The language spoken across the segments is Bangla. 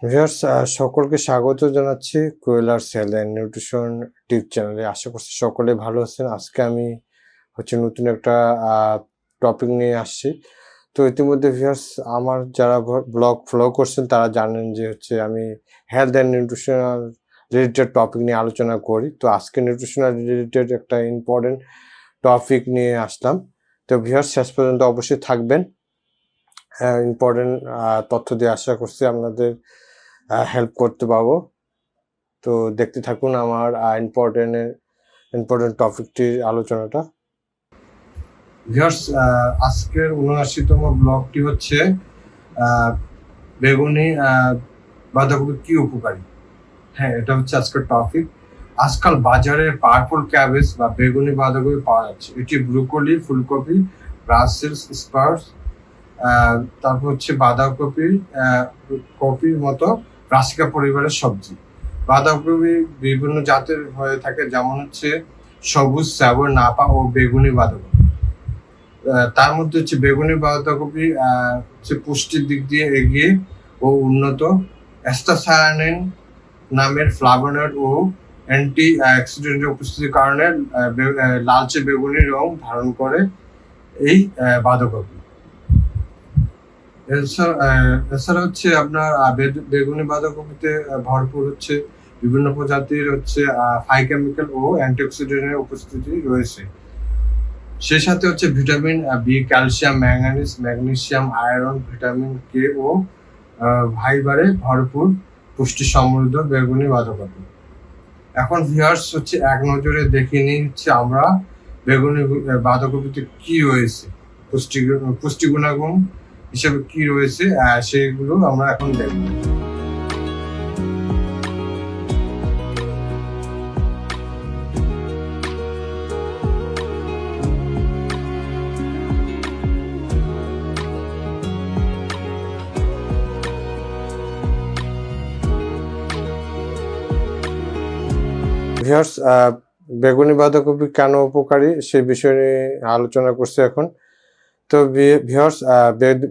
ভিউয়ার্স সকলকে স্বাগত জানাচ্ছি কোয়েলার হেলথ অ্যান্ড নিউট্রিশন টিপ চ্যানেলে। আশা করছি সকলে ভালো আছেন। আজকে আমি নতুন একটা টপিক নিয়ে আসছি। তো ইতিমধ্যে ভিউয়ার্স আমার যারা ব্লগ ফলো করছেন তারা জানেন যে আমি health and nutritional related topic নিয়ে আলোচনা করি। তো আজকে নিউট্রিশনাল রিলেটেড একটা ইম্পর্টেন্ট টপিক নিয়ে আসলাম। তো ভিউয়ার্স শেষ পর্যন্ত অবশ্যই থাকবেন। ইম্পর্টেন্ট তথ্য দিয়ে আশা করছি আপনাদের হেল্প করতে পারবো। তো দেখতে থাকুন আমার ইম্পর্টেন্ট টপিকটির আলোচনাটা। ভিউয়ার্স আজকের ৭৯তম ব্লগটি হচ্ছে বেগুনি বাঁধাকপি কি উপকারী। হ্যাঁ, এটা হচ্ছে আজকের টপিক। আজকাল বাজারে পার্পল ক্যাবেজ বা বেগুনি বাঁধাকপি পাওয়া যাচ্ছে। এটি ব্রোকলি, ফুলকপি, ব্রাসেলস স্প্রাউটস, তারপর হচ্ছে বাঁধাকপি কপির মতো ব্রাসিকা পরিবারের সবজি। বাঁধাকপি বিভিন্ন জাতের হয়ে থাকে, যেমন হচ্ছে সবুজ, শ্যাবর, নাপা ও বেগুনি বাঁধাকপি। তার মধ্যে হচ্ছে বেগুনি বাঁধাকপি হচ্ছে পুষ্টির দিক দিয়ে এগিয়ে ও উন্নত। অ্যাস্টাসায়ানিন নামের ফ্লাভোনয়েড ও অ্যান্টি অক্সিডেন্টের উপস্থিতির কারণে লালচে বেগুনি রং ধারণ করে এই বাঁধাকপি। এছাড়া হচ্ছে আপনার বেগুনি বাঁধাকপিতে ভরপুর হচ্ছে বিভিন্ন প্রজাতির ফাইকেমিক্যাল ও অ্যান্টিঅক্সিডেন্টের উপস্থিতি রয়েছে। সেই সাথে হচ্ছে vitamin B, calcium, manganese, magnesium, iron, vitamin K ও ফাইবারে ভরপুর পুষ্টি সমৃদ্ধ বেগুনি বাঁধাকপি। এখন ভিউয়ার্স এক নজরে দেখে নিই আমরা বেগুনি বাঁধাকপিতে কি রয়েছে, পুষ্টি গুণাগুণ হিসেবে কি রয়েছে সেগুলো আমরা এখন দেখব। ভিউয়ার্স বেগুনি বাঁধাকপি কেন উপকারী সেই বিষয় নিয়ে আলোচনা করছি এখন। তো ভিউয়ার্স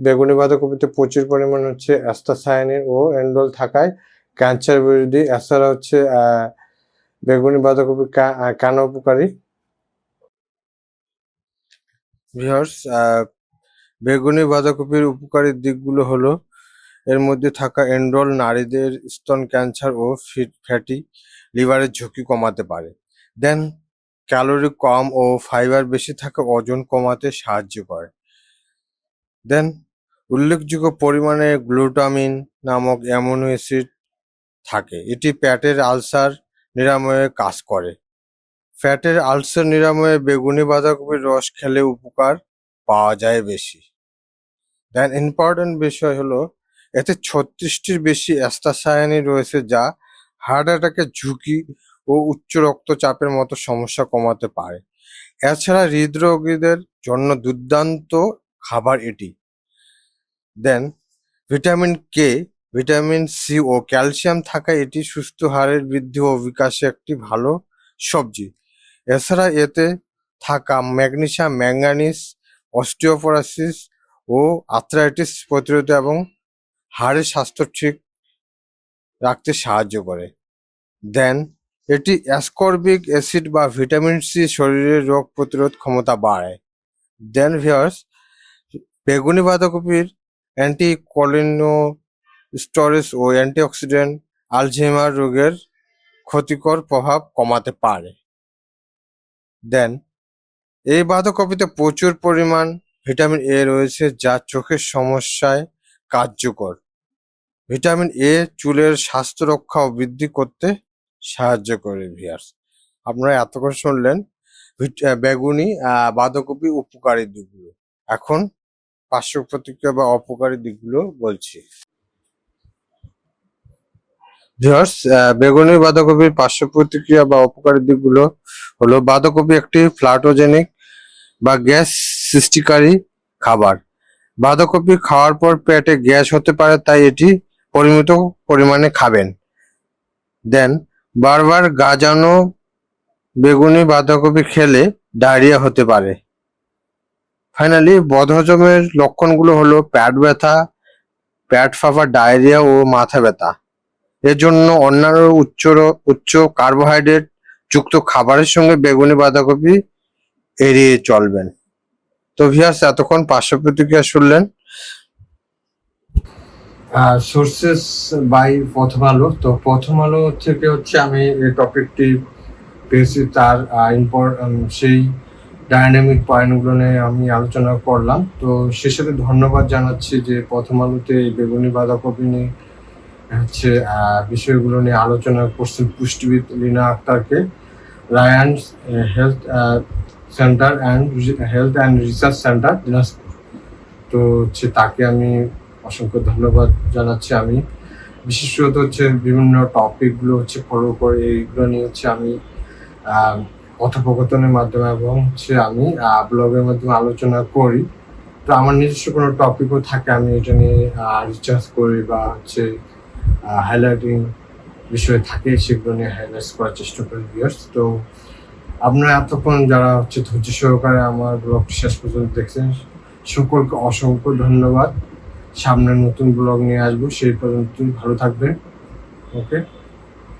বেগুনি বাঁধাকপিতে প্রচুর পরিমাণ অ্যাস্টাসায়ানিন ও এন্ডোল থাকায় ক্যান্সার বিরোধী। এছাড়া বেগুনি বাঁধাকপি কেন উপকারী। ভিউয়ার্স বেগুনি বাঁধাকপির উপকারী দিকগুলো হলো, এর মধ্যে থাকা এন্ডোল নারীদের স্তন ক্যান্সার ও ফ্যাটি লিভারের ঝুঁকি কমাতে পারে। দেন ক্যালোরি কম ও ফাইবার বেশি থাকা ওজন কমাতে সাহায্য করে। দেন উল্লেখযোগ্য পরিমাণে গ্লুটামিন নামক অ্যামিনো অ্যাসিড থাকে, এটি পেটের আলসার নিরাময়ে কাজ করে। পেটের আলসার নিরাময়ে বেগুনি বাঁধাকপির রস খেলে উপকার পাওয়া যায় বেশি। দেন ইম্পর্টেন্ট বিষয় হলো, এতে ৩৬টির বেশি অ্যাস্টাসায়ানিন রয়েছে, যা হার্ট অ্যাটাকের ঝুঁকি ও উচ্চ রক্তচাপের মতো সমস্যা কমাতে পারে। এছাড়া হৃদরোগীদের জন্য দুর্দান্ত খাবার এটি। দেন ভিটামিন কে, ভিটামিন সি ও ক্যালসিয়াম থাকায় এটি সুস্থ হাড়ের বৃদ্ধি ও বিকাশে একটি ভালো সবজি। এছাড়া এতে থাকা ম্যাগনেসিয়াম, ম্যাঙ্গানিজ অস্টিওপোরোসিস ও আর্থ্রাইটিস প্রতিরোধ এবং হাড়ের স্বাস্থ্য ঠিক রাখতে সাহায্য করে। দেন এটি অ্যাসকর্বিক অ্যাসিড বা ভিটামিন সি শরীরের রোগ প্রতিরোধ ক্ষমতা বাড়ায়। দেন ভিউয়ার্স বেগুনি বাঁধাকপির অ্যান্টিকোলিনোস্টেরয়েডস ও অ্যান্টিঅক্সিডেন্ট আলঝেইমার রোগের ক্ষতিকর প্রভাব কমাতে পারে। দেন এই বাঁধাকপিতে প্রচুর পরিমাণ ভিটামিন এ রয়েছে, যা চোখের সমস্যায় কার্যকর। ভিটামিন এ চুলের স্বাস্থ্য রক্ষা ও বৃদ্ধি করতে সাহায্য করে। ভিউয়ার্স আপনারা এতক্ষণ শুনলেন বেগুনি বাঁধাকপি উপকারী দিকগুলো। এখন পার্শ্ব প্রতিক্রিয়া বা অপকারী দিকগুলো বলছি। ভিউয়ার্স বেগুনি বাঁধাকপির পার্শ্ব প্রতিক্রিয়া বা অপকারী দিকগুলো হলো, বাঁধাকপি একটি প্লাটোজেনিক বা গ্যাস সৃষ্টিকারী খাবার। বাঁধাকপি খাওয়ার পর পেটে গ্যাস হতে পারে, তাই এটি পরিমিত পরিমাণে খাবেন। দেন বারবার গাজানো বেগুনি বাঁধাকপি খেলে ডায়রিয়া হতে পারে। ফাইনালি বদহজমের লক্ষণগুলো হলো পেট ব্যথা, পেট ফাঁপা, ডায়রিয়া ও মাথা ব্যথা। এর জন্য অন্যান্য উচ্চ কার্বোহাইড্রেট যুক্ত খাবারের সঙ্গে বেগুনি বাঁধাকপি এড়িয়ে চলবেন। তো ভিউয়ার্স, এতক্ষণ পার্শ্ব প্রতিক্রিয়া শুনলেন সোর্সেস বাই প্রথম আলো। তো প্রথম আলো থেকে আমি এই টপিকটি পেয়েছি, তার সেই ডায়নামিক পয়েন্টগুলো নিয়ে আমি আলোচনা করলাম। তো সে সাথে ধন্যবাদ জানাচ্ছি যে প্রথম আলোতে এই বেগুনি বাঁধাকপি নিয়ে বিষয়গুলো নিয়ে আলোচনা করছেন পুষ্টিবিদ লীনা আক্তারকে, Rayan health centre and research centre Dinajpur. তো তাকে আমি অসংখ্য ধন্যবাদ জানাচ্ছি। আমি বিশেষত বিভিন্ন টপিকগুলো ফলো করে এইগুলো নিয়ে আমি কথোপকথনের মাধ্যমে এবং আমি ব্লগের মাধ্যমে আলোচনা করি। তো আমার নিজস্ব কোনো টপিকও থাকে, আমি এটা নিয়ে রিসার্চ করি বা হাইলাইটিং বিষয় থাকে, সেগুলো নিয়ে হাইলাইট করার চেষ্টা করি ভিউয়ার্স। তো আপনারা এতক্ষণ যারা ধৈর্য সহকারে আমার ব্লগ শেষ পর্যন্ত দেখছেন, সকলকে অসংখ্য ধন্যবাদ। সামনে নতুন ব্লগ নিয়ে আসবো, সেই পর্যন্ত ভালো থাকবেন। ওকে।